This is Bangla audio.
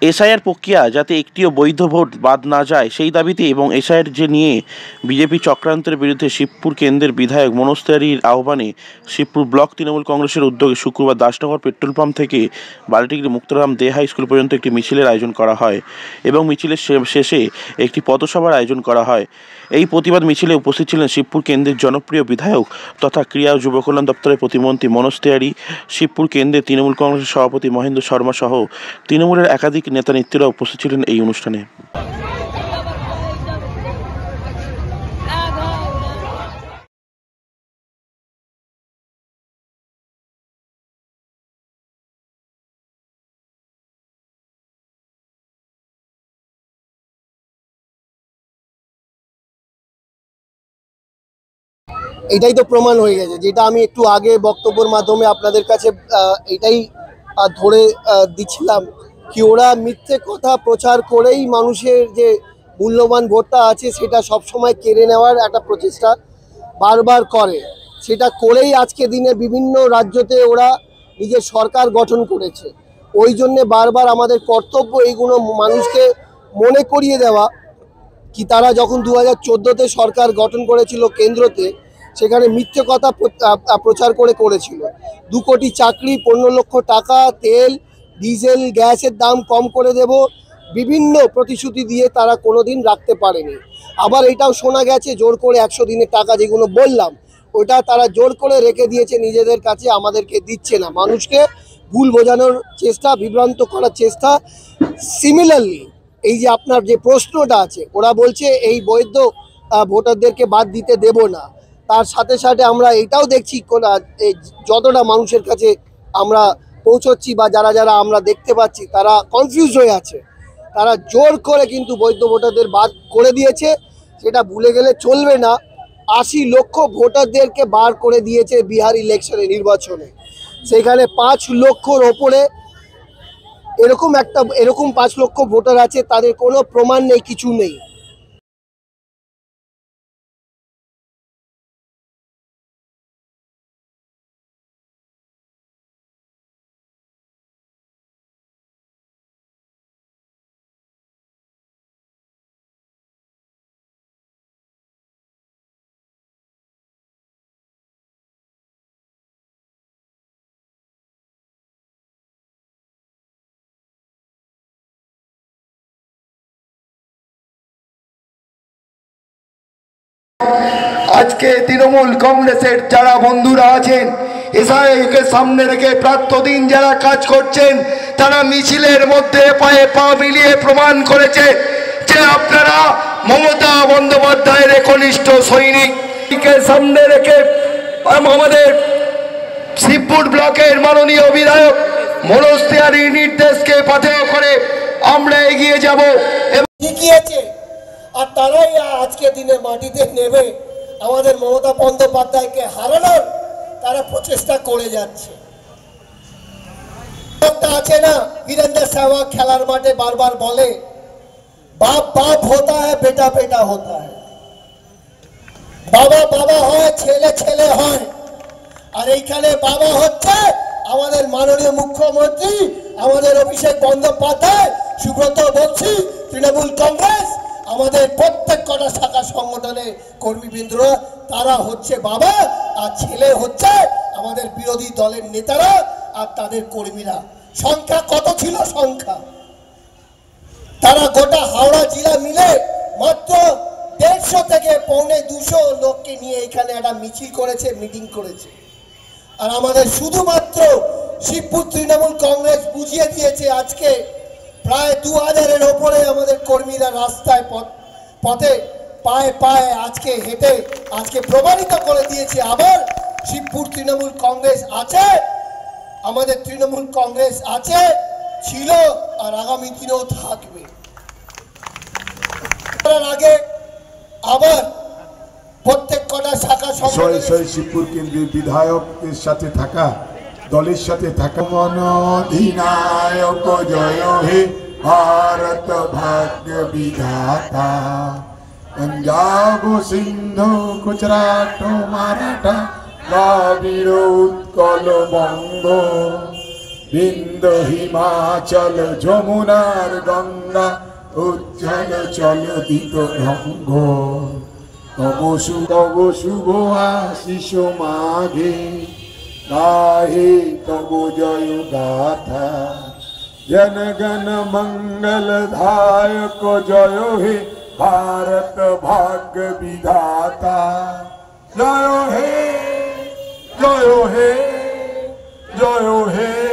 এসআইআর প্রক্রিয়া যাতে একটিও বৈধ ভোট বাদ না যায় সেই দাবিতে এবং এসআইআর যে নিয়ে বিজেপি চক্রান্তের বিরুদ্ধে শিবপুর কেন্দ্রের বিধায়ক মনোজ তিওয়ারির আহ্বানে শিবপুর ব্লক তৃণমূল কংগ্রেসের উদ্যোগে শুক্রবার দাসনগর পেট্রোল পাম্প থেকে বালিটিগড়ি মুক্তারাম দে হাই স্কুল পর্যন্ত একটি মিছিলের আয়োজন করা হয় এবং মিছিলের শেষে একটি পথসভার আয়োজন করা হয়। এই প্রতিবাদ মিছিলে উপস্থিত ছিলেন শিবপুর কেন্দ্রের জনপ্রিয় বিধায়ক তথা ক্রীড়া ও যুব কল্যাণ দপ্তরের প্রতিমন্ত্রী মনোজ তিওয়ারি, শিবপুর কেন্দ্রের তৃণমূল কংগ্রেসের সভাপতি মহেন্দ্র শর্মা সহ তৃণমূলের একাধিক নেতা নেত্রীরা উপস্থিত ছিলেন এই অনুষ্ঠানে। এটাই তো প্রমাণ হয়ে গেছে, যেটা আমি একটু আগে বক্তব্যের মাধ্যমে আপনাদের কাছে এটাই ধরে দিচ্ছিলাম কি ওরা মিথ্যে কথা প্রচার করেই মানুষের যে মূল্যবান ভোটটা আছে সেটা সবসময় কেড়ে নেওয়ার একটা প্রচেষ্টা বারবার করে। সেটা করেই আজকে দিনে বিভিন্ন রাজ্যতে ওরা নিজের সরকার গঠন করেছে। ওই জন্যে বারবার আমাদের কর্তব্য এইগুলো মানুষকে মনে করিয়ে দেওয়া কি তারা যখন 2014-তে সরকার গঠন করেছিল কেন্দ্রতে, সেখানে মিথ্যে কথা প্রচার করেছিল। 2 কোটি চাকরি, 15 লক্ষ টাকা, তেল ডিজেল গ্যাসের দাম কম করে দেব, বিভিন্ন প্রতিশ্রুতি দিয়ে তারা কোনোদিন রাখতে পারেনি। আবার এটাও শোনা গেছে জোর করে 100 দিনের টাকা যেগুলো বললাম ওটা তারা জোর করে রেখে দিয়েছে নিজেদের কাছে, আমাদেরকে দিচ্ছে না। মানুষকে ভুল বোঝানোর চেষ্টা, বিভ্রান্ত করার চেষ্টা। সিমিলারলি এই যে আপনার যে প্রশ্নটা আছে, ওরা বলছে এই বৈধ ভোটারদেরকে বাদ দিতে দেব না। তার সাথে সাথে আমরা এটাও দেখছি যতটা মানুষের কাছে আমরা পৌঁছচ্ছি বা যারা যারা আমরা দেখতে পাচ্ছি তারা কনফিউজ হয়ে আছে। তারা জোর করে কিন্তু বৈধ ভোটারদের বাদ করে দিয়েছে, সেটা ভুলে গেলে চলবে না। 80 লক্ষ ভোটারদেরকে বার করে দিয়েছে বিহার ইলেকশনে, নির্বাচনে। সেখানে 5 লক্ষর ওপরে এরকম 5 লক্ষ ভোটার আছে, তাদের কোনো প্রমাণ নেই, কিছু নেই। আজকে তৃণমূল কংগ্রেসের যারা বন্ধুরা আছেন, এসআইকে সামনে রেখে প্রাত্যদিন যারা কাজ করছেন, তারা মিছিলের মধ্যে পায়ে পা মিলিয়ে প্রমাণ করেছে যে আপনারা মমতা বন্দ্যোপাধ্যায়ের একনিষ্ঠ সৈনিককে সামনে রেখে আমাদের শিবপুর ব্লকের মাননীয় বিধায়ক মনোজ তিওয়ারির নির্দেশকে পাথেয় করে আমরা এগিয়ে যাব। আর তারাই আজকে দিনে মাটিতে নেবে আমাদের মমতা বন্দ্যোপাধ্যায়কে হারানোর তারা প্রচেষ্টা করে যাচ্ছে। আছে না বীরেন্দ্র সেহবাগ খেলার মাঠে বারবার বলে বাপ বাপ হতা হ্যায়, বেটা বেটা হতা হ্যায়। বাবা বাবা হয়, ছেলে ছেলে হয়। আর এইখানে বাবা হচ্ছে আমাদের মাননীয় মুখ্যমন্ত্রী, আমাদের অভিষেক বন্দ্যোপাধ্যায়, সুব্রত বক্সী, তৃণমূল কংগ্রেস, আমাদের প্রত্যেক কটা শাখা সংগঠনের কর্মীবৃন্দরা, তারা হচ্ছে বাবা। আর ছেলে হচ্ছে আমাদের বিরোধী দলের নেতারা আর তাদের কর্মীরা। সংখ্যা কত ছিল? সংখ্যা তারা গোটা হাওড়া জেলা মিলে মাত্র 150 থেকে 250 লোককে নিয়ে এখানে একটা মিছিল করেছে, মিটিং করেছে। আর আমাদের শুধুমাত্র শিবপুর তৃণমূল কংগ্রেস বুঝিয়ে দিয়েছে আজকে প্রায় 2000-এর ওপরে আমাদের কর্মীরা রাস্তায় পথে পায়ে পায়ে আজকে হেঁটে আজকে প্রমাণিত করে দিয়েছে আবার শিবপুর তৃণমূল কংগ্রেস আছে, আমাদের তৃণমূল কংগ্রেস আছে, ছিল আর আগামী দিনেও থাকবে। আগে আবার প্রত্যেক কটা শাখা শিবপুর কেন্দ্রের বিধায়কের সাথে থাকা, দলের সাথে থাকা মনোধিনায়ক জয় হে ভারত ভাগ্য বিধাতা, पंजाब सिंधु गुजरात माराठा द्राविड़ उत्कल बंग বিন্দ হিমাচল যমুনার গঙ্গা উজ্জ্বল চলদিত রঙ্গ তব শুভ আশিস মাঘে গাহে তব জয় গাথা जनगण मंगल धायक जय हे भारत भाग्य विधाता जय हे जय हे जय हे